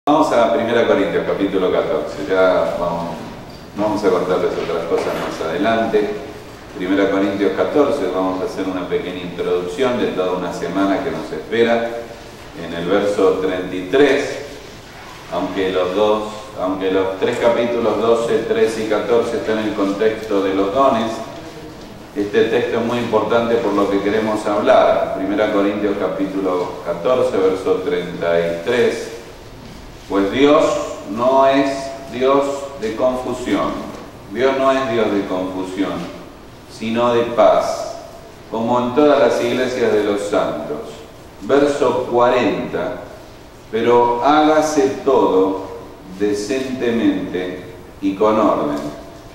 Vamos a 1 Corintios, capítulo 14. Ya vamos a contarles otras cosas más adelante. 1 Corintios 14, vamos a hacer una pequeña introducción de toda una semana que nos espera. En el verso 33, aunque los tres capítulos 12, 13 y 14 están en el contexto de los dones, este texto es muy importante por lo que queremos hablar. 1 Corintios capítulo 14, verso 33. Pues Dios no es Dios de confusión. Dios no es Dios de confusión, sino de paz, como en todas las iglesias de los santos. Verso 40. Pero hágase todo decentemente y con orden.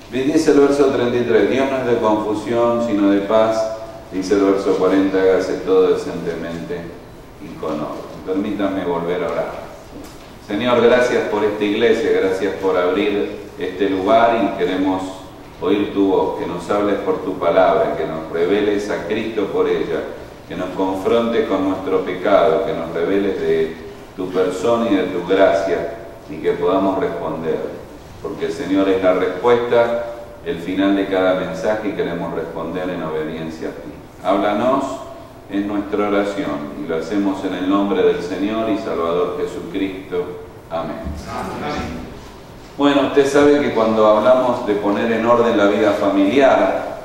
Dice el verso 33, Dios no es de confusión, sino de paz. Dice el verso 40, hágase todo decentemente y con orden. Permítanme volver a orar. Señor, gracias por esta iglesia, gracias por abrir este lugar y queremos oír tu voz, que nos hables por tu palabra, que nos reveles a Cristo por ella, que nos confrontes con nuestro pecado, que nos reveles de tu persona y de tu gracia y que podamos responder. Porque Señor es la respuesta, el final de cada mensaje y queremos responder en obediencia a ti. Háblanos en nuestra oración y lo hacemos en el nombre del Señor y Salvador Jesucristo. Amén. Amén. Bueno, usted sabe que cuando hablamos de poner en orden la vida familiar,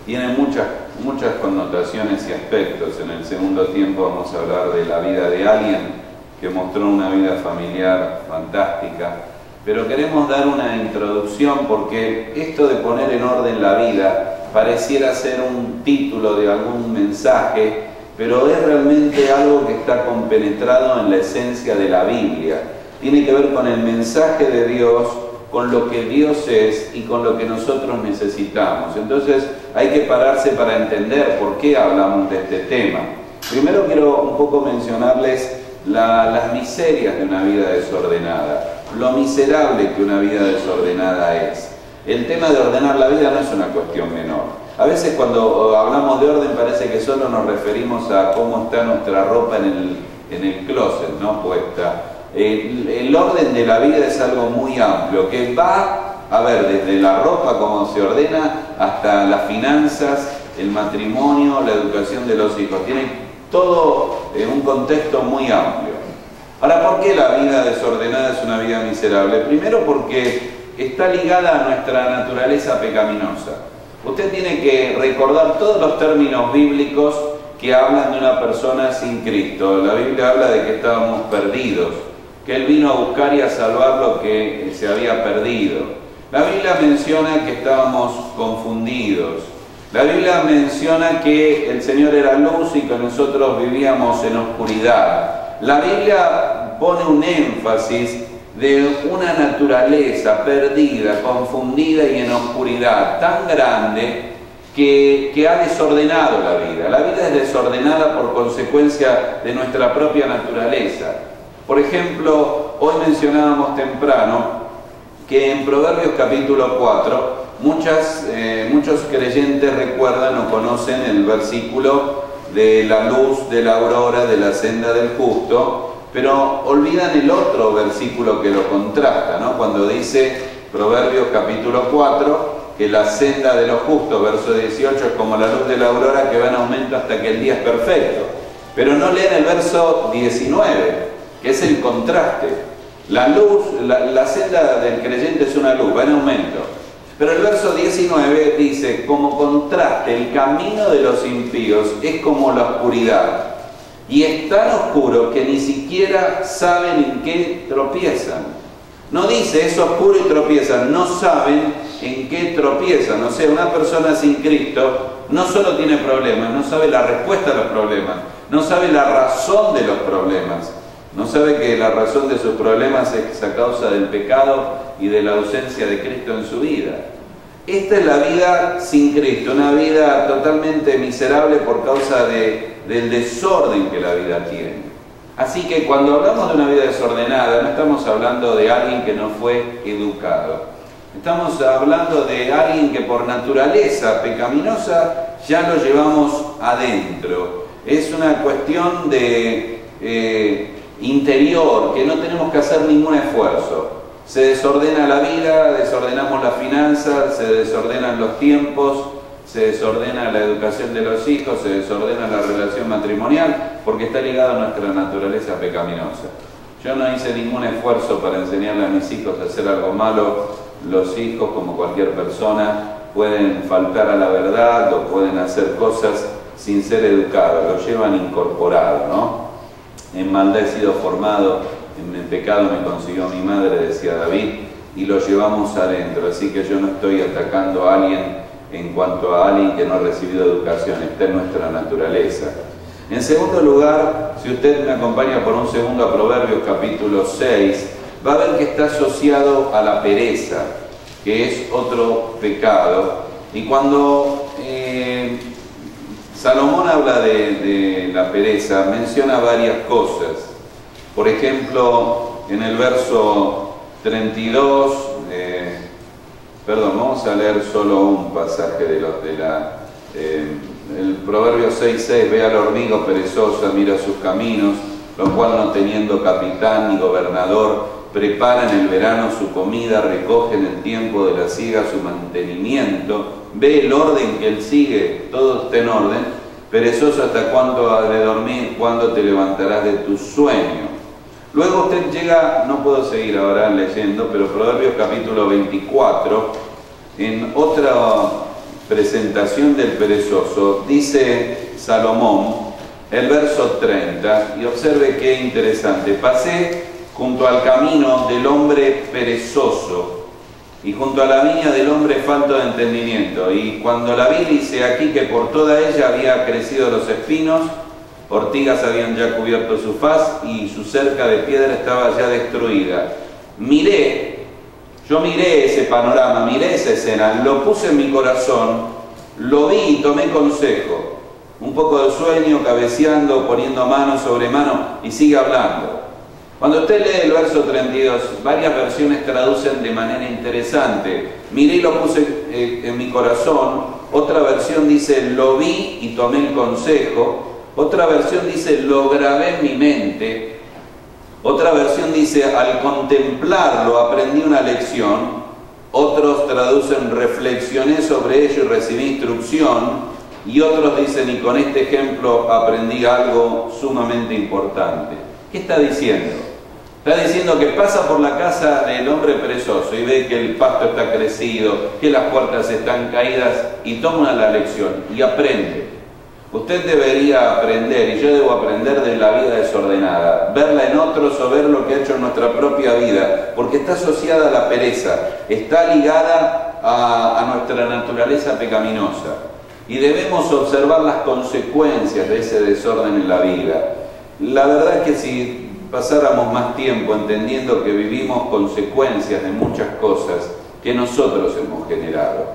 tiene muchas connotaciones y aspectos. En el segundo tiempo vamos a hablar de la vida de alguien que mostró una vida familiar fantástica. Pero queremos dar una introducción porque esto de poner en orden la vida pareciera ser un título de algún mensaje, pero es realmente algo que está compenetrado en la esencia de la Biblia. Tiene que ver con el mensaje de Dios, con lo que Dios es y con lo que nosotros necesitamos. Entonces hay que pararse para entender por qué hablamos de este tema. Primero quiero un poco mencionarles las miserias de una vida desordenada, lo miserable que una vida desordenada es. El tema de ordenar la vida no es una cuestión menor. A veces cuando hablamos de orden parece que solo nos referimos a cómo está nuestra ropa en el closet, ¿no? Puesta. El orden de la vida es algo muy amplio, que va a ver desde la ropa, cómo se ordena, hasta las finanzas, el matrimonio, la educación de los hijos. Tiene todo un contexto muy amplio. Ahora, ¿por qué la vida desordenada es una vida miserable? Primero porque está ligada a nuestra naturaleza pecaminosa. Usted tiene que recordar todos los términos bíblicos que hablan de una persona sin Cristo. La Biblia habla de que estábamos perdidos, que Él vino a buscar y a salvar lo que se había perdido. La Biblia menciona que estábamos confundidos. La Biblia menciona que el Señor era luz y que nosotros vivíamos en oscuridad. La Biblia pone un énfasis de una naturaleza perdida, confundida y en oscuridad tan grande que ha desordenado la vida. La vida es desordenada por consecuencia de nuestra propia naturaleza. Por ejemplo, hoy mencionábamos temprano que en Proverbios capítulo 4 muchos creyentes recuerdan o conocen el versículo de la luz de la aurora de la senda del justo, pero olvidan el otro versículo que lo contrasta, ¿no? Cuando dice Proverbios capítulo 4 que la senda de los justos, verso 18, es como la luz de la aurora que va en aumento hasta que el día es perfecto. Pero no leen el verso 19, que es el contraste. La luz, la senda del creyente es una luz, va en aumento. Pero el verso 19 dice, como contraste, el camino de los impíos es como la oscuridad. Y es tan oscuro que ni siquiera saben en qué tropiezan. No dice, es oscuro y tropiezan, no saben en qué tropiezan. O sea, una persona sin Cristo no solo tiene problemas, no sabe la respuesta a los problemas, no sabe la razón de los problemas. No sabe que la razón de sus problemas es a causa del pecado y de la ausencia de Cristo en su vida. Esta es la vida sin Cristo, una vida totalmente miserable por causa del desorden que la vida tiene. Así que cuando hablamos de una vida desordenada, no estamos hablando de alguien que no fue educado. Estamos hablando de alguien que por naturaleza pecaminosa ya lo llevamos adentro. Es una cuestión de interior, que no tenemos que hacer ningún esfuerzo. Se desordena la vida, desordenamos las finanzas, se desordenan los tiempos, se desordena la educación de los hijos, se desordena la relación matrimonial, porque está ligada a nuestra naturaleza pecaminosa. Yo no hice ningún esfuerzo para enseñarle a mis hijos a hacer algo malo. Los hijos, como cualquier persona, pueden faltar a la verdad o pueden hacer cosas sin ser educados, lo llevan incorporado, ¿no? En maldad he sido formado, en pecado me consiguió mi madre, decía David, y lo llevamos adentro. Así que yo no estoy atacando a alguien en cuanto a alguien que no ha recibido educación, está en nuestra naturaleza. En segundo lugar, si usted me acompaña por un segundo a Proverbios capítulo 6, va a ver que está asociado a la pereza, que es otro pecado. Y cuando Salomón habla de la pereza, menciona varias cosas. Por ejemplo, en el verso 32, vamos a leer solo un pasaje el Proverbio 6:6, ve a la hormiga perezosa, mira sus caminos, lo cual no teniendo capitán ni gobernador, prepara en el verano su comida, recoge en el tiempo de la siega su mantenimiento, ve el orden que él sigue, todo está en orden. Perezoso, ¿hasta cuándo has de dormir? ¿Cuándo te levantarás de tu sueño? Luego usted llega, no puedo seguir ahora leyendo, pero Proverbios capítulo 24, en otra presentación del perezoso, dice Salomón, el verso 30, y observe qué interesante: pasé junto al camino del hombre perezoso y junto a la viña del hombre falto de entendimiento, y cuando la vi, dice aquí que por toda ella había crecido los espinos, ortigas habían ya cubierto su faz y su cerca de piedra estaba ya destruida. Yo miré ese panorama, miré esa escena, lo puse en mi corazón, lo vi y tomé consejo. Un poco de sueño, cabeceando, poniendo mano sobre mano, y sigue hablando. Cuando usted lee el verso 32, varias versiones traducen de manera interesante. Miré y lo puse en mi corazón. Otra versión dice, lo vi y tomé el consejo. Otra versión dice, lo grabé en mi mente. Otra versión dice, al contemplarlo aprendí una lección. Otros traducen, reflexioné sobre ello y recibí instrucción. Y otros dicen, y con este ejemplo aprendí algo sumamente importante. ¿Qué está diciendo? Está diciendo que pasa por la casa del hombre perezoso y ve que el pasto está crecido, que las puertas están caídas, y toma la lección y aprende. Usted debería aprender, y yo debo aprender, de la vida desordenada, verla en otros o ver lo que ha hecho en nuestra propia vida, porque está asociada a la pereza, está ligada a nuestra naturaleza pecaminosa, y debemos observar las consecuencias de ese desorden en la vida. La verdad es que si pasáramos más tiempo entendiendo que vivimos consecuencias de muchas cosas que nosotros hemos generado.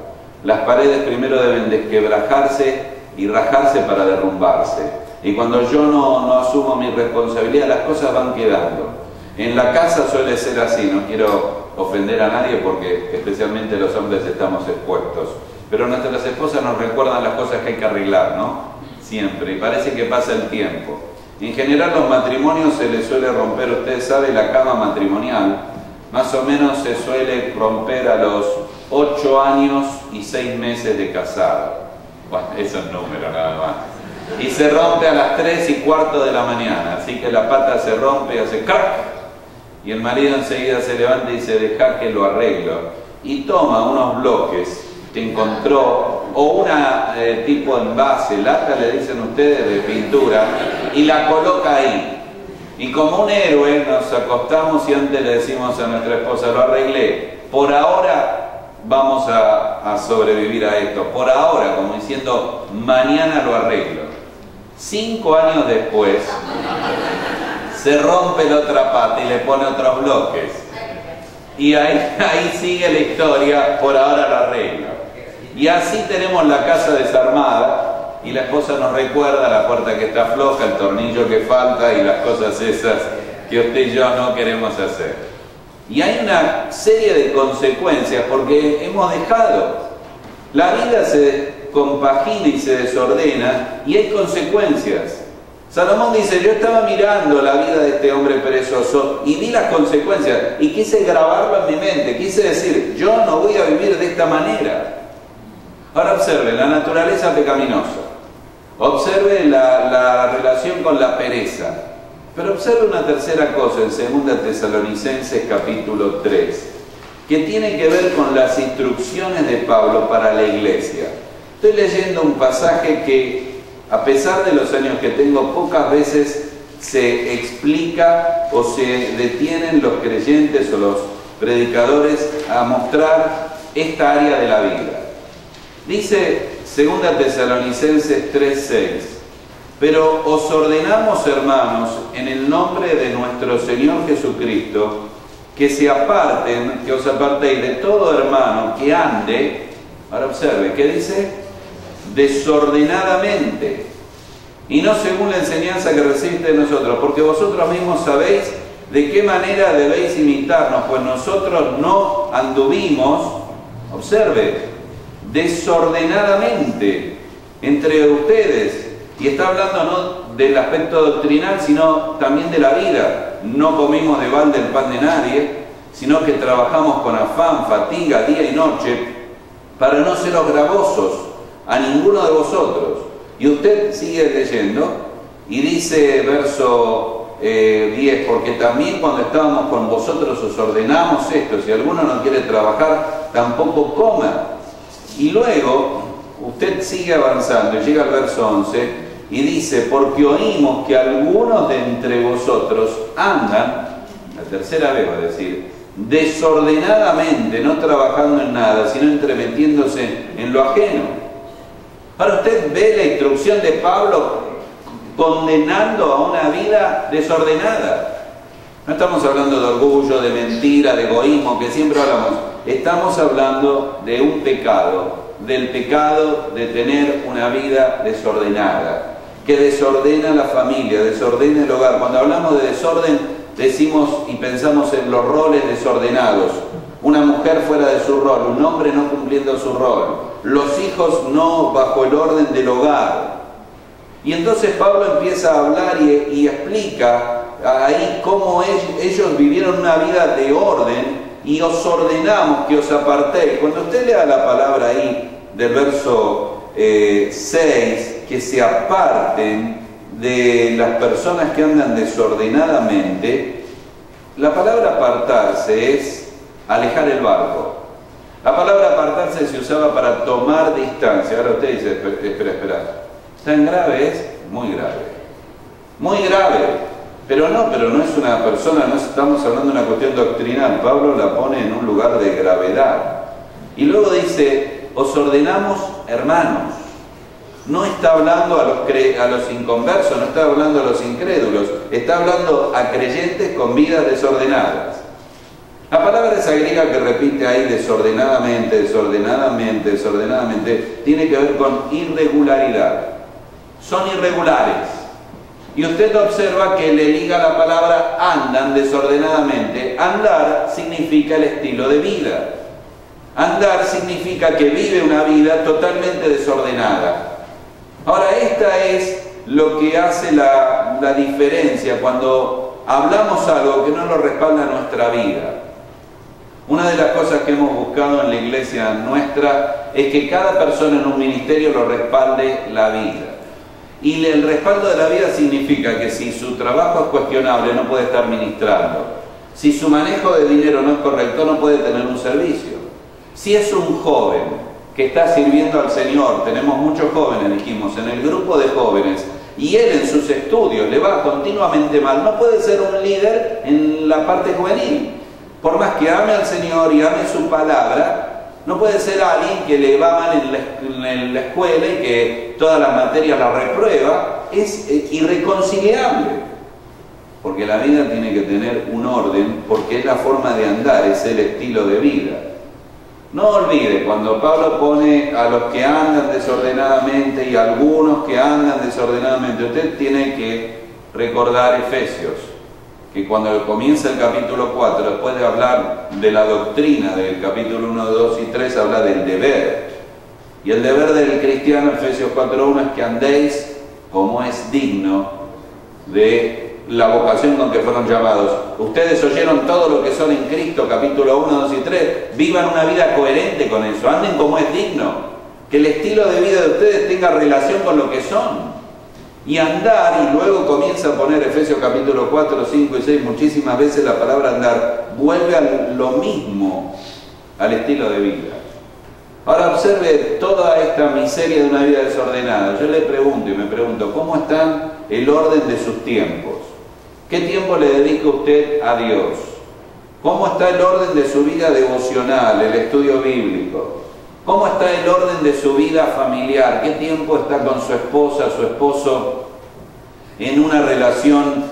Las paredes primero deben desquebrajarse y rajarse para derrumbarse. Y cuando yo no asumo mi responsabilidad, las cosas van quedando. En la casa suele ser así, no quiero ofender a nadie porque especialmente los hombres estamos expuestos. Pero nuestras esposas nos recuerdan las cosas que hay que arreglar, ¿no? Siempre. Y parece que pasa el tiempo. En general los matrimonios se les suele romper, usted sabe, la cama matrimonial más o menos se suele romper a los 8 años y 6 meses de casado. Bueno, eso es número nada más. Y se rompe a las 3:15 de la mañana, así que la pata se rompe y hace ¡crack! Y el marido enseguida se levanta y dice, deja que lo arreglo. Y toma unos bloques que encontró, o una tipo envase, lata le dicen ustedes, de pintura, y la coloca ahí. Y como un héroe nos acostamos y antes le decimos a nuestra esposa, lo arreglé, por ahora vamos a sobrevivir a esto, por ahora, como diciendo, mañana lo arreglo. 5 años después, se rompe la otra pata y le pone otros bloques. Y ahí sigue la historia, por ahora lo arreglo. Y así tenemos la casa desarmada y la esposa nos recuerda la puerta que está floja, el tornillo que falta y las cosas esas que usted y yo no queremos hacer. Y hay una serie de consecuencias porque hemos dejado. La vida se compagina y se desordena y hay consecuencias. Salomón dice, yo estaba mirando la vida de este hombre perezoso y vi las consecuencias y quise grabarlo en mi mente, quise decir, yo no voy a vivir de esta manera. Ahora observe la naturaleza pecaminosa, observe la relación con la pereza, pero observe una tercera cosa en 2 Tesalonicenses capítulo 3, que tiene que ver con las instrucciones de Pablo para la iglesia. Estoy leyendo un pasaje que, a pesar de los años que tengo, pocas veces se explica o se detienen los creyentes o los predicadores a mostrar esta área de la vida. Dice 2 Tesalonicenses 3:6, pero os ordenamos, hermanos, en el nombre de nuestro Señor Jesucristo, que os apartéis de todo hermano que ande, ahora observe, ¿qué dice? Desordenadamente, y no según la enseñanza que recibiste de nosotros, porque vosotros mismos sabéis de qué manera debéis imitarnos, pues nosotros no anduvimos, observe, desordenadamente entre ustedes, y está hablando no del aspecto doctrinal, sino también de la vida. No comimos de balde el pan de nadie, sino que trabajamos con afán, fatiga, día y noche, para no seros gravosos a ninguno de vosotros. Y usted sigue leyendo y dice verso 10, porque también cuando estábamos con vosotros os ordenamos esto, si alguno no quiere trabajar, tampoco coma. Y luego usted sigue avanzando y llega al verso 11 y dice, porque oímos que algunos de entre vosotros andan, la tercera vez va a decir, desordenadamente, no trabajando en nada, sino entremetiéndose en lo ajeno. Ahora usted ve la instrucción de Pablo condenando a una vida desordenada. No estamos hablando de orgullo, de mentira, de egoísmo, que siempre hablamos. Estamos hablando de un pecado, del pecado de tener una vida desordenada, que desordena la familia, desordena el hogar. Cuando hablamos de desorden, decimos y pensamos en los roles desordenados. Una mujer fuera de su rol, un hombre no cumpliendo su rol, los hijos no bajo el orden del hogar. Y entonces Pablo empieza a hablar y explica ahí cómo ellos vivieron una vida de orden y os ordenamos que os apartéis. Cuando usted lea la palabra ahí del verso 6, que se aparten de las personas que andan desordenadamente, la palabra apartarse es alejar el barco. La palabra apartarse se usaba para tomar distancia. Ahora usted dice, espera. ¿Tan grave es? Muy grave. Muy grave. Pero no es una persona, no estamos hablando de una cuestión doctrinal. Pablo la pone en un lugar de gravedad. Y luego dice, os ordenamos hermanos. No está hablando a los inconversos, no está hablando a los incrédulos, está hablando a creyentes con vidas desordenadas. La palabra esa griega que repite ahí desordenadamente, tiene que ver con irregularidad. Son irregulares. Y usted observa que le liga la palabra andan desordenadamente. Andar significa el estilo de vida. Andar significa que vive una vida totalmente desordenada. Ahora, esta es lo que hace la diferencia cuando hablamos algo que no lo respalda nuestra vida. Una de las cosas que hemos buscado en la iglesia nuestra es que cada persona en un ministerio lo respalde la vida. Y el respaldo de la vida significa que si su trabajo es cuestionable no puede estar ministrando. Si su manejo de dinero no es correcto no puede tener un servicio. Si es un joven que está sirviendo al Señor, tenemos muchos jóvenes, dijimos, en el grupo de jóvenes, y él en sus estudios le va continuamente mal, no puede ser un líder en la parte juvenil. Por más que ame al Señor y ame su palabra, no puede ser alguien que le va mal en la escuela y que todas las materias las reprueba. Es irreconciliable. Porque la vida tiene que tener un orden, porque es la forma de andar, es el estilo de vida. No olvide, cuando Pablo pone a los que andan desordenadamente y a algunos que andan desordenadamente, usted tiene que recordar Efesios, que cuando comienza el capítulo 4, después de hablar de la doctrina del capítulo 1, 2 y 3, habla del deber. Y el deber del cristiano, Efesios 4.1, es que andéis como es digno de la vocación con que fueron llamados. Ustedes oyeron todo lo que son en Cristo, capítulo 1, 2 y 3. Vivan una vida coherente con eso, anden como es digno. Que el estilo de vida de ustedes tenga relación con lo que son. Y andar, y luego comienza a poner Efesios capítulo 4, 5 y 6, muchísimas veces la palabra andar vuelve a lo mismo, al estilo de vida. Ahora observe toda esta miseria de una vida desordenada. Yo le pregunto y me pregunto, ¿cómo está el orden de sus tiempos? ¿Qué tiempo le dedica usted a Dios? ¿Cómo está el orden de su vida devocional, el estudio bíblico? ¿Cómo está el orden de su vida familiar? ¿Qué tiempo está con su esposa, su esposo, en una relación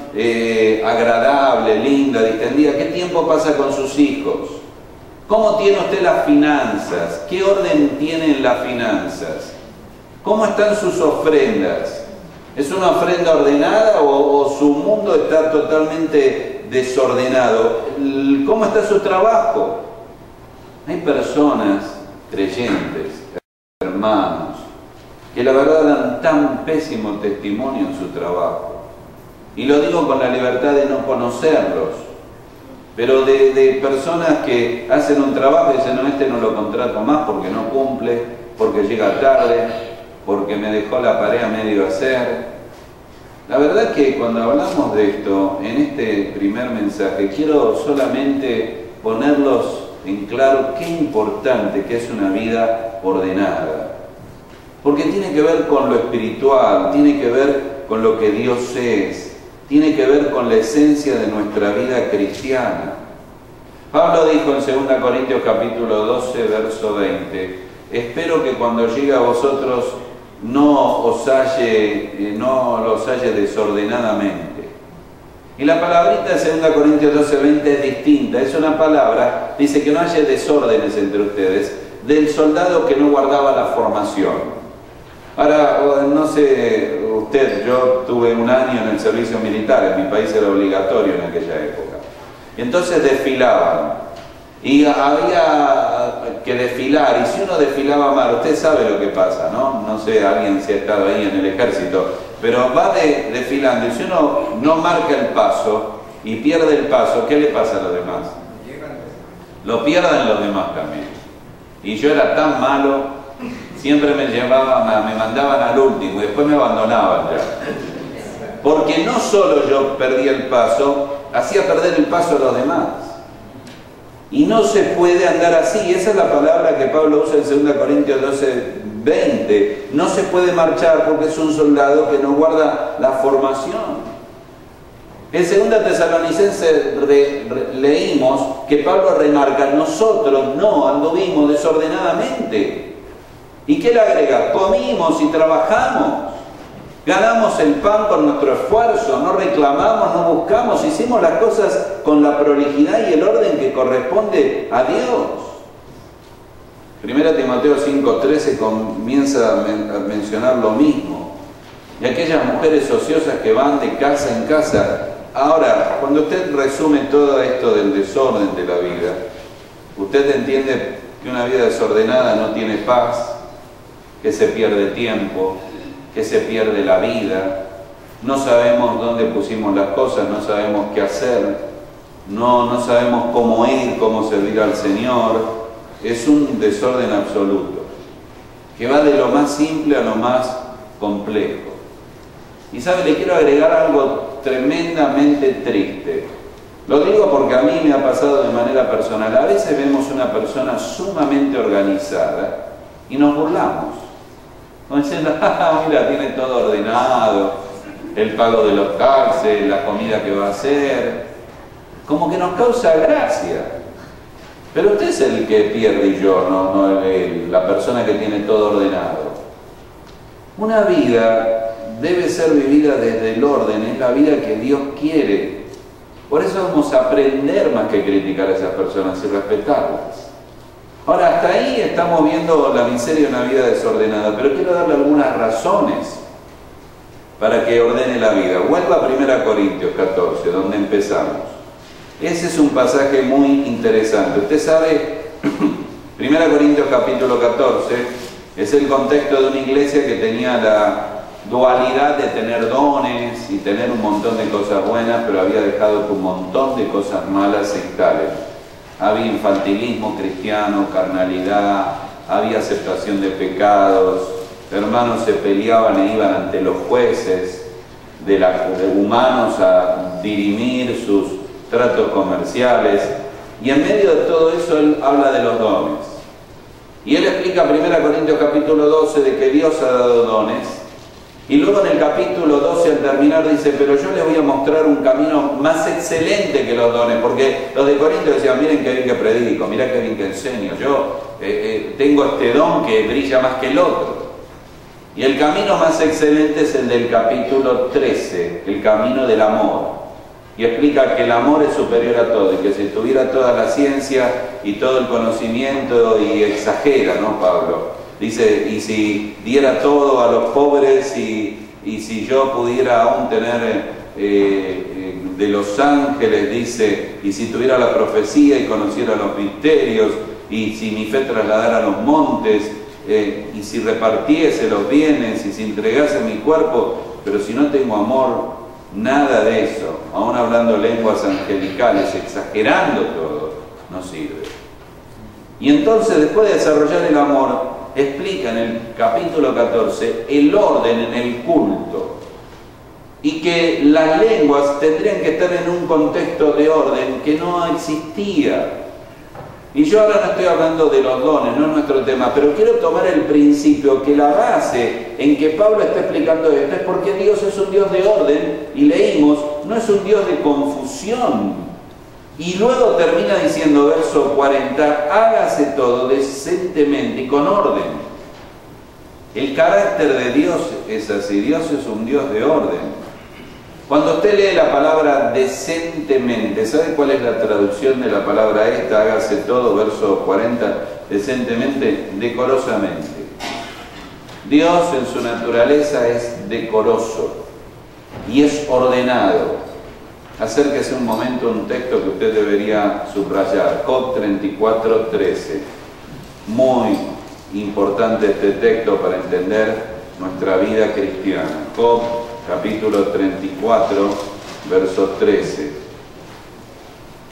agradable, linda, distendida? ¿Qué tiempo pasa con sus hijos? ¿Cómo tiene usted las finanzas? ¿Qué orden tienen las finanzas? ¿Cómo están sus ofrendas? ¿Es una ofrenda ordenada o su mundo está totalmente desordenado? ¿Cómo está su trabajo? Hay personas creyentes, hermanos, que la verdad dan tan pésimo testimonio en su trabajo. Y lo digo con la libertad de no conocerlos, pero de personas que hacen un trabajo y dicen, no, este no lo contrato más porque no cumple, porque llega tarde, porque me dejó la pared a medio hacer. La verdad es que cuando hablamos de esto, en este primer mensaje, quiero solamente ponerlos en claro qué importante que es una vida ordenada. Porque tiene que ver con lo espiritual, tiene que ver con lo que Dios es, tiene que ver con la esencia de nuestra vida cristiana. Pablo dijo en 2 Corintios capítulo 12, verso 20, espero que cuando llegue a vosotros no los halle desordenadamente. Y la palabrita de 2 Corintios 12, 20 es distinta. Es una palabra, dice que no haya desórdenes entre ustedes, del soldado que no guardaba la formación. Ahora, no sé, usted, yo tuve un año en el servicio militar, en mi país era obligatorio en aquella época. Y entonces desfilaban. Y había que desfilar, y si uno desfilaba mal, usted sabe lo que pasa, ¿no? No sé, alguien si ha estado ahí en el ejército, pero va desfilando, y si uno no marca el paso y pierde el paso, ¿qué le pasa a los demás? Lo pierden los demás también. Y yo era tan malo, siempre me mandaban al último y después me abandonaban ya. Porque no solo yo perdía el paso, hacía perder el paso a los demás. Y no se puede andar así. Esa es la palabra que Pablo usa en 2 Corintios 12, 20. No se puede marchar porque es un soldado que no guarda la formación. En 2 Tesalonicenses leímos que Pablo remarca, nosotros no anduvimos desordenadamente. ¿Y qué le agrega? Comimos y trabajamos. Ganamos el pan con nuestro esfuerzo, no reclamamos, no buscamos, hicimos las cosas con la prolijidad y el orden que corresponde a Dios. 1 Timoteo 5:13 comienza a mencionar lo mismo. Y aquellas mujeres ociosas que van de casa en casa. Ahora, cuando usted resume todo esto del desorden de la vida, usted entiende que una vida desordenada no tiene paz, que se pierde tiempo, que se pierde la vida, no sabemos dónde pusimos las cosas, no sabemos qué hacer, no sabemos cómo ir, cómo servir al Señor. Es un desorden absoluto, que va de lo más simple a lo más complejo. Y sabe, le quiero agregar algo tremendamente triste. Lo digo porque a mí me ha pasado de manera personal. A veces vemos una persona sumamente organizada y nos burlamos. Diciendo, mira, tiene todo ordenado, el pago de los taxes, la comida que va a hacer, como que nos causa gracia. Pero usted es el que pierde y yo, no la persona que tiene todo ordenado. Una vida debe ser vivida desde el orden, es la vida que Dios quiere. Por eso vamos a aprender más que criticar a esas personas y respetarlas. Ahora, hasta ahí estamos viendo la miseria de una vida desordenada, pero quiero darle algunas razones para que ordene la vida. Vuelva a 1 Corintios 14, donde empezamos. Ese es un pasaje muy interesante. Usted sabe, 1 Corintios capítulo 14 es el contexto de una iglesia que tenía dualidad de tener dones y tener un montón de cosas buenas, pero había dejado un montón de cosas malas sectarias. Había infantilismo cristiano, carnalidad, había aceptación de pecados, hermanos se peleaban e iban ante los jueces de humanos a dirimir sus tratos comerciales, y en medio de todo eso él habla de los dones. Y él explica en 1 Corintios capítulo 12 de que Dios ha dado dones, y luego en el capítulo 12 al terminar dice, pero yo les voy a mostrar un camino más excelente que los dones, porque los de Corintios decían, miren qué bien que predico, mirá qué bien que enseño, yo tengo este don que brilla más que el otro. Y el camino más excelente es el del capítulo 13, el camino del amor. Y explica que el amor es superior a todo, y que si tuviera toda la ciencia y todo el conocimiento, y exagera, ¿no, Pablo? Dice, y si diera todo a los pobres, y si yo pudiera aún tener de los ángeles, dice, y si tuviera la profecía y conociera los misterios, y si mi fe trasladara a los montes, y si repartiese los bienes, y si entregase mi cuerpo, pero si no tengo amor, nada de eso, aún hablando lenguas angelicales, exagerando todo, no sirve. Y entonces, después de desarrollar el amor, explica en el capítulo 14 el orden en el culto, y que las lenguas tendrían que estar en un contexto de orden que no existía. Y yo ahora no estoy hablando de los dones, no es nuestro tema, pero quiero tomar el principio que la base en que Pablo está explicando esto es porque Dios es un Dios de orden, y leímos, no es un Dios de confusión. Y luego termina diciendo, verso 40, hágase todo decentemente y con orden. El carácter de Dios es así, Dios es un Dios de orden. Cuando usted lee la palabra decentemente, ¿sabe cuál es la traducción de la palabra esta? Hágase todo, verso 40, decentemente, decorosamente. Dios en su naturaleza es decoroso y es ordenado. Acérquese un momento a un texto que usted debería subrayar, Job 34:13. Muy importante este texto para entender nuestra vida cristiana. Job capítulo 34, verso 13.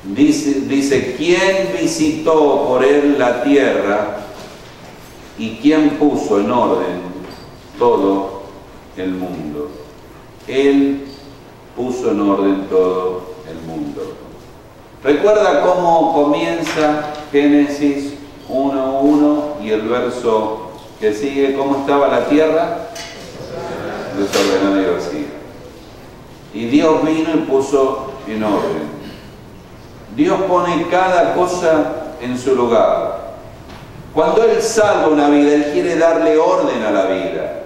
Dice, ¿quién visitó por él la tierra y quién puso en orden todo el mundo? Él puso en orden todo el mundo. ¿Recuerda cómo comienza Génesis 1:1 y el verso que sigue? ¿Cómo estaba la tierra? Desordenada y vacía. Y Dios vino y puso en orden. Dios pone cada cosa en su lugar. Cuando Él salva una vida, Él quiere darle orden a la vida.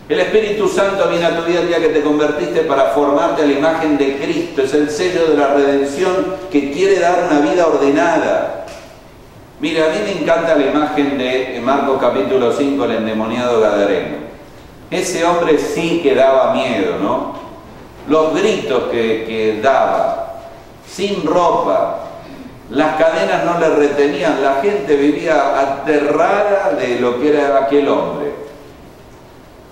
El Espíritu Santo viene a tu vida el día que te convertiste para formarte a la imagen de Cristo. Es el sello de la redención que quiere dar una vida ordenada. Mire, a mí me encanta la imagen de Marcos capítulo 5, el endemoniado gadareno. Ese hombre sí que daba miedo, ¿no? Los gritos que daba, sin ropa, las cadenas no le retenían, la gente vivía aterrada de lo que era aquel hombre.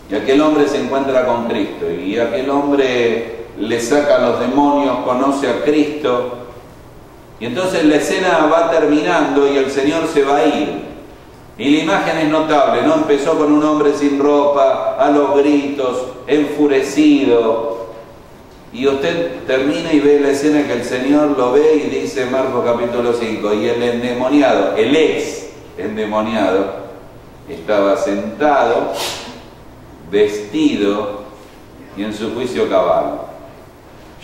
Y aquel hombre se encuentra con Cristo, y aquel hombre le saca a los demonios, conoce a Cristo, y entonces la escena va terminando y el Señor se va a ir. Y la imagen es notable, ¿no? Empezó con un hombre sin ropa, a los gritos, enfurecido. Y usted termina y ve la escena que el Señor lo ve y dice Marcos capítulo 5, y el endemoniado, el ex endemoniado, estaba sentado, vestido y en su juicio cabal.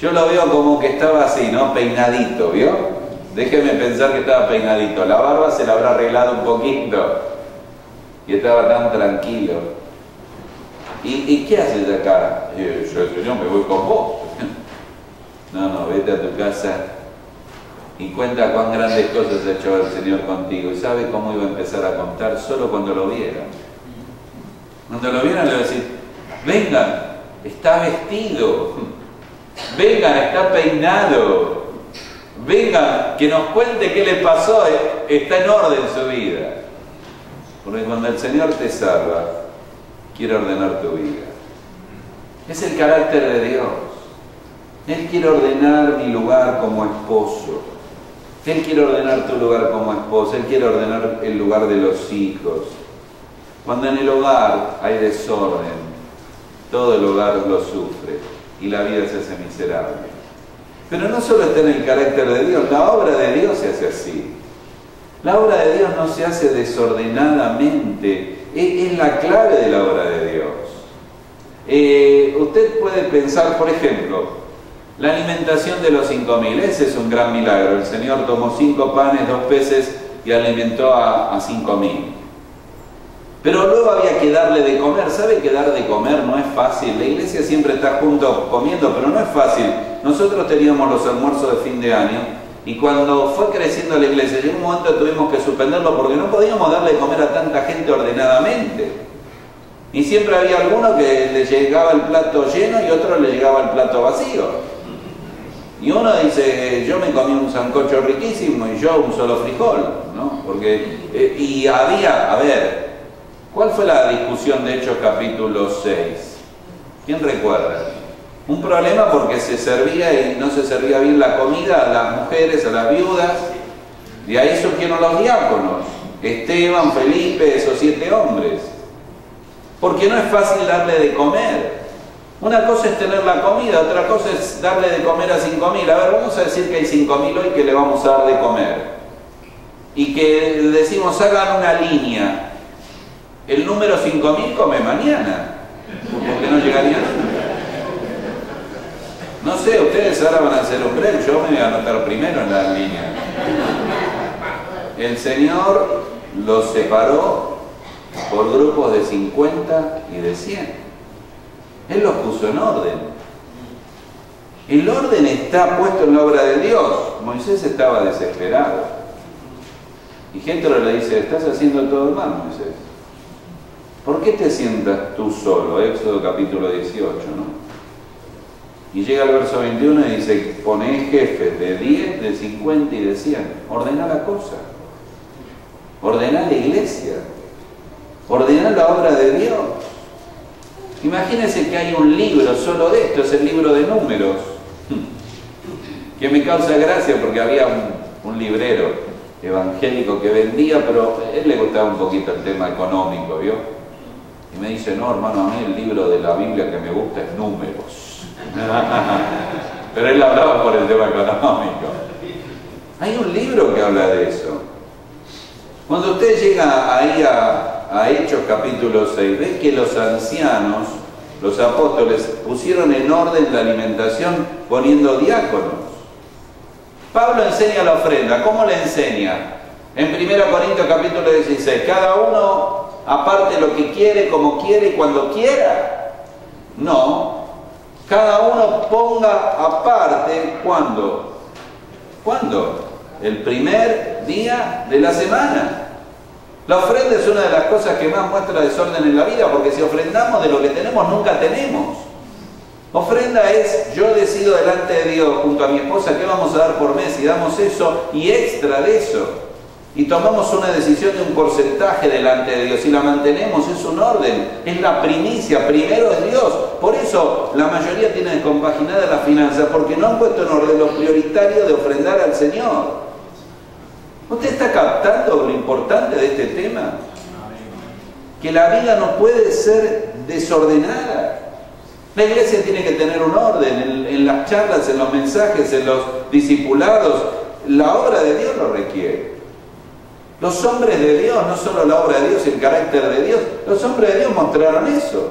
Yo lo veo como que estaba así, ¿no? Peinadito, ¿vio? Déjeme pensar que estaba peinadito. La barba se la habrá arreglado un poquito y estaba tan tranquilo. ¿Y qué haces acá? Yo, Señor, me voy con vos. No, vete a tu casa y cuenta cuán grandes cosas ha hecho el Señor contigo. ¿Y sabe cómo iba a empezar a contar? Solo cuando lo vieran. Cuando lo vieran le iba a decir, vengan, está vestido. Vengan, está peinado. Vengan, que nos cuente qué le pasó, está en orden su vida. Porque cuando el Señor te salva, quiere ordenar tu vida. Es el carácter de Dios. Él quiere ordenar mi lugar como esposo. Él quiere ordenar tu lugar como esposo. Él quiere ordenar el lugar de los hijos. Cuando en el hogar hay desorden, todo el hogar lo sufre y la vida se hace miserable. Pero no solo está en el carácter de Dios, la obra de Dios se hace así. La obra de Dios no se hace desordenadamente, es la clave de la obra de Dios. Usted puede pensar, por ejemplo, la alimentación de los 5.000, ese es un gran milagro. El Señor tomó 5 panes, 2 peces y alimentó a 5.000. Pero luego había que darle de comer. ¿Sabe que dar de comer no es fácil? La iglesia siempre está junto comiendo, pero no es fácil. Nosotros teníamos los almuerzos de fin de año y cuando fue creciendo la iglesia, llegó un momento que tuvimos que suspenderlo porque no podíamos darle de comer a tanta gente ordenadamente. Y siempre había alguno que le llegaba el plato lleno y otro le llegaba el plato vacío. Y uno dice, yo me comí un sancocho riquísimo y yo un solo frijol, ¿no? Porque, y había, a ver, ¿cuál fue la discusión de Hechos capítulo 6? ¿Quién recuerda? Un problema porque se servía y no se servía bien la comida a las mujeres, a las viudas. De ahí surgieron los diáconos, Esteban, Felipe, esos 7 hombres. Porque no es fácil darle de comer. Una cosa es tener la comida, otra cosa es darle de comer a 5.000. A ver, vamos a decir que hay 5.000 hoy que le vamos a dar de comer. Y que decimos, hagan una línea. El número 5.000 come mañana, porque no llegaría nunca. No sé, ustedes ahora van a hacer un break, yo me voy a anotar primero en la línea. El Señor los separó por grupos de 50 y de 100. Él los puso en orden. El orden está puesto en la obra de Dios. Moisés estaba desesperado. Y Jetro le dice, estás haciendo todo mal, Moisés. ¿Por qué te sientas tú solo? Éxodo capítulo 18, ¿no? Y llega al verso 21 y dice, poné jefes de 10, de 50 y de 100. Ordená la cosa. Ordená la iglesia. Ordená la obra de Dios. Imagínense que hay un libro solo de esto, es el libro de Números. Que me causa gracia porque había un librero evangélico que vendía, pero a él le gustaba un poquito el tema económico, ¿vio? Y me dice, no, hermano, a mí el libro de la Biblia que me gusta es Números. Pero él hablaba por el tema económico. Hay un libro que habla de eso. Cuando usted llega ahí a Hechos capítulo 6, ve que los ancianos, los apóstoles, pusieron en orden la alimentación poniendo diáconos. Pablo enseña la ofrenda. ¿Cómo le enseña? En 1 Corintios capítulo 16, cada uno aparte lo que quiere, como quiere y cuando quiera. No, cada uno ponga aparte, ¿cuándo? ¿Cuándo? El primer día de la semana. La ofrenda es una de las cosas que más muestra desorden en la vida, porque si ofrendamos de lo que tenemos, nunca tenemos. Ofrenda es, yo decido delante de Dios, junto a mi esposa, qué vamos a dar por mes, y damos eso y extra de eso. Y tomamos una decisión de un porcentaje delante de Dios y la mantenemos, es un orden, es la primicia, primero es Dios. Por eso la mayoría tiene descompaginada la finanza, porque no han puesto en orden lo prioritario de ofrendar al Señor. ¿Usted está captando lo importante de este tema? Que la vida no puede ser desordenada. La iglesia tiene que tener un orden en las charlas, en los mensajes, en los discipulados. La obra de Dios lo requiere. Los hombres de Dios, no solo la obra de Dios, el carácter de Dios, los hombres de Dios mostraron eso.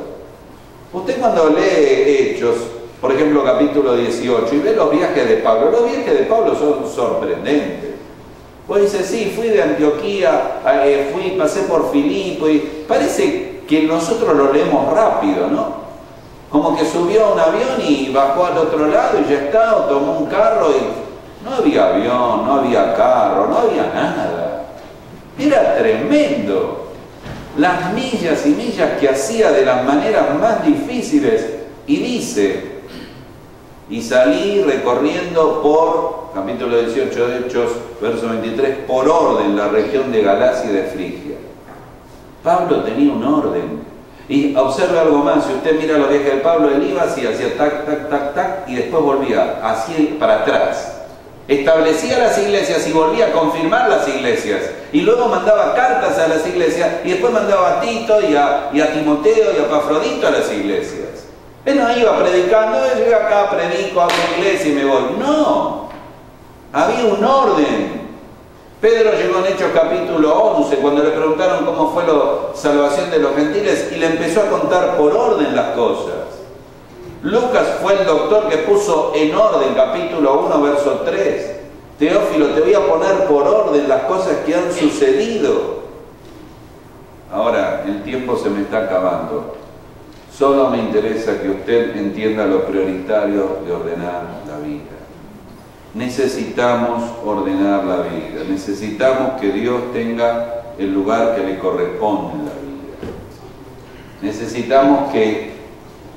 Usted cuando lee Hechos, por ejemplo capítulo 18, y ve los viajes de Pablo son sorprendentes. Pues dice, sí, fui de Antioquía, pasé por Filipo, y parece que nosotros lo leemos rápido, ¿no? Como que subió a un avión y bajó al otro lado y ya está, o tomó un carro y no había avión, no había carro, no había nada. Era tremendo. Las millas y millas que hacía de las maneras más difíciles. Y dice, y salí recorriendo por, capítulo 18 de Hechos, verso 23, por orden la región de Galacia y de Frigia. Pablo tenía un orden. Y observe algo más, si usted mira los viajes de Pablo, él iba así, hacía tac, tac, tac, tac, y después volvía así para atrás. Establecía las iglesias y volvía a confirmar las iglesias. Y luego mandaba cartas a las iglesias y después mandaba a Tito y a Timoteo y a Epafrodito a las iglesias. Él no iba predicando, yo llego acá, predico, hago iglesia y me voy. No, había un orden. Pedro llegó en Hechos capítulo 11 cuando le preguntaron cómo fue la salvación de los gentiles y le empezó a contar por orden las cosas. Lucas fue el doctor que puso en orden capítulo 1 verso 3. Teófilo, te voy a poner por orden las cosas que han sucedido. Ahora, el tiempo se me está acabando. Solo me interesa que usted entienda lo prioritario de ordenar la vida. Necesitamos ordenar la vida. Necesitamos que Dios tenga el lugar que le corresponde en la vida. Necesitamos que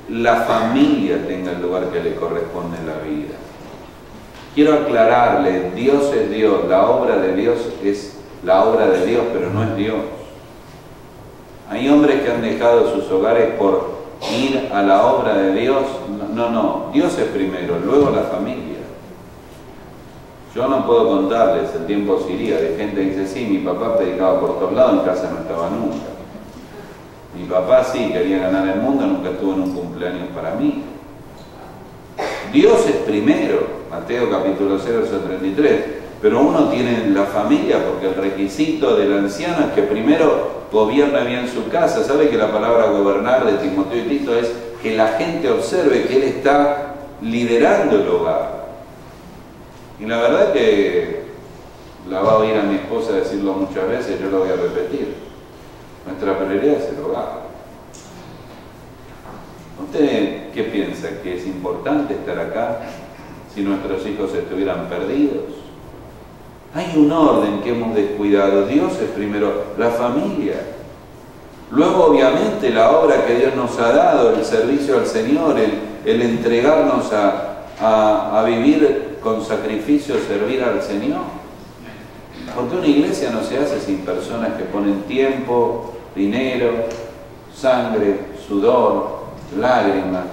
la familia tenga el lugar que le corresponde en la vida. Quiero aclararle, Dios es Dios, la obra de Dios es la obra de Dios, pero no es Dios. Hay hombres que han dejado sus hogares por ir a la obra de Dios. No, Dios es primero, luego la familia. Yo no puedo contarles, el tiempo se iría, de gente que dice, sí, mi papá predicaba por todos lados, en casa no estaba nunca. Mi papá sí quería ganar el mundo, nunca estuvo en un cumpleaños para mí. Dios es primero, Mateo capítulo 0, verso 33, pero uno tiene la familia porque el requisito del anciano es que primero gobierne bien su casa. ¿Sabe que la palabra gobernar de Timoteo y Tito es que la gente observe que él está liderando el hogar? Y la verdad que la va a oír a mi esposa decirlo muchas veces, yo lo voy a repetir. Nuestra prioridad es el hogar. ¿Usted qué piensa? ¿Que es importante estar acá si nuestros hijos estuvieran perdidos? Hay un orden que hemos descuidado. Dios es primero, la familia. Luego, obviamente, la obra que Dios nos ha dado, el servicio al Señor, el entregarnos a vivir con sacrificio, servir al Señor. Porque una iglesia no se hace sin personas que ponen tiempo, dinero, sangre, sudor, lágrimas.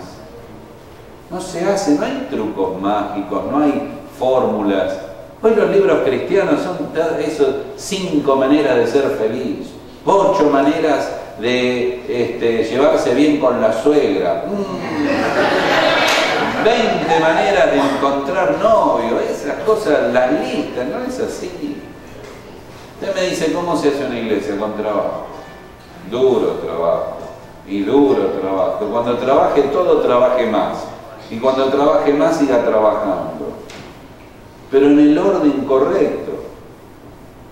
No se hace, no hay trucos mágicos, no hay fórmulas. Hoy los libros cristianos son eso, 5 maneras de ser feliz, 8 maneras de llevarse bien con la suegra, 20 maneras de encontrar novio, esas cosas, las listas, no es así. Usted me dice, ¿cómo se hace una iglesia? Con trabajo. Duro trabajo. Y duro trabajo. Cuando trabaje todo, trabaje más. Y cuando trabaje más, siga trabajando. Pero en el orden correcto.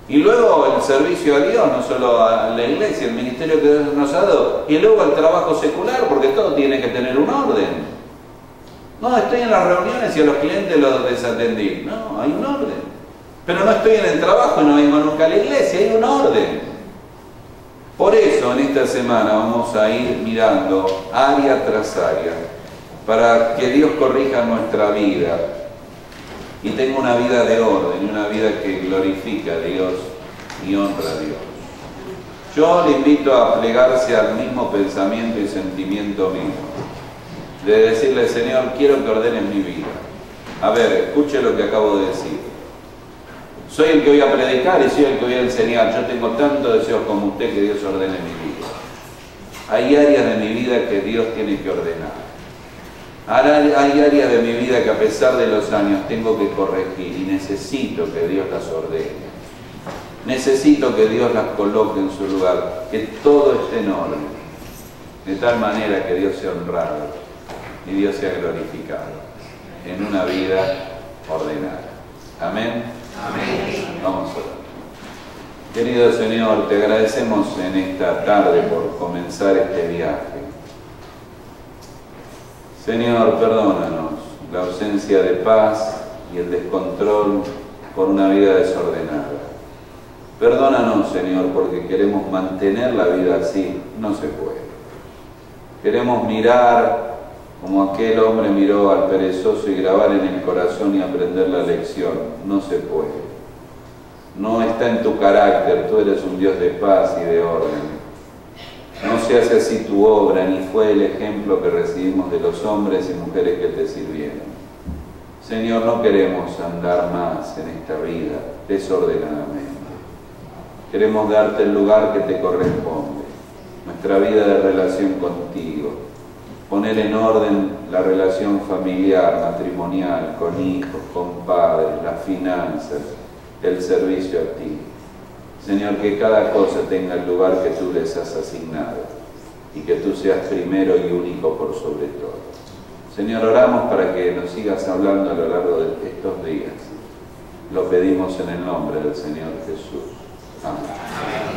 Y luego el servicio a Dios, no solo a la iglesia, el ministerio que Dios nos ha dado. Y luego el trabajo secular, porque todo tiene que tener un orden. No, estoy en las reuniones y a los clientes los desatendí. No, hay un orden. Pero no estoy en el trabajo y no vengo nunca a la iglesia, hay un orden. Por eso en esta semana vamos a ir mirando área tras área para que Dios corrija nuestra vida y tenga una vida de orden, una vida que glorifica a Dios y honra a Dios. Yo le invito a plegarse al mismo pensamiento y sentimiento mío, de decirle, Señor, quiero que ordenes mi vida. A ver, escuche lo que acabo de decir. Soy el que voy a predicar y soy el que voy a enseñar. Yo tengo tantos deseos como usted que Dios ordene mi vida. Hay áreas de mi vida que Dios tiene que ordenar. Hay áreas de mi vida que a pesar de los años tengo que corregir y necesito que Dios las ordene. Necesito que Dios las coloque en su lugar, que todo esté en orden, de tal manera que Dios sea honrado y Dios sea glorificado en una vida ordenada. Amén. Amén. Vamos a orar. Querido Señor, te agradecemos en esta tarde por comenzar este viaje. Señor, perdónanos la ausencia de paz y el descontrol por una vida desordenada. Perdónanos, Señor, porque queremos mantener la vida así. No se puede. Queremos mirar como aquel hombre miró al perezoso y grabar en el corazón y aprender la lección. No se puede. No está en tu carácter. Tú eres un Dios de paz y de orden. No se hace así tu obra, ni fue el ejemplo que recibimos de los hombres y mujeres que te sirvieron. Señor, no queremos andar más en esta vida desordenadamente. Queremos darte el lugar que te corresponde, nuestra vida de relación contigo, poner en orden la relación familiar, matrimonial, con hijos, con padres, las finanzas, el servicio a ti. Señor, que cada cosa tenga el lugar que tú les has asignado y que tú seas primero y único por sobre todo. Señor, oramos para que nos sigas hablando a lo largo de estos días. Lo pedimos en el nombre del Señor Jesús. Amén.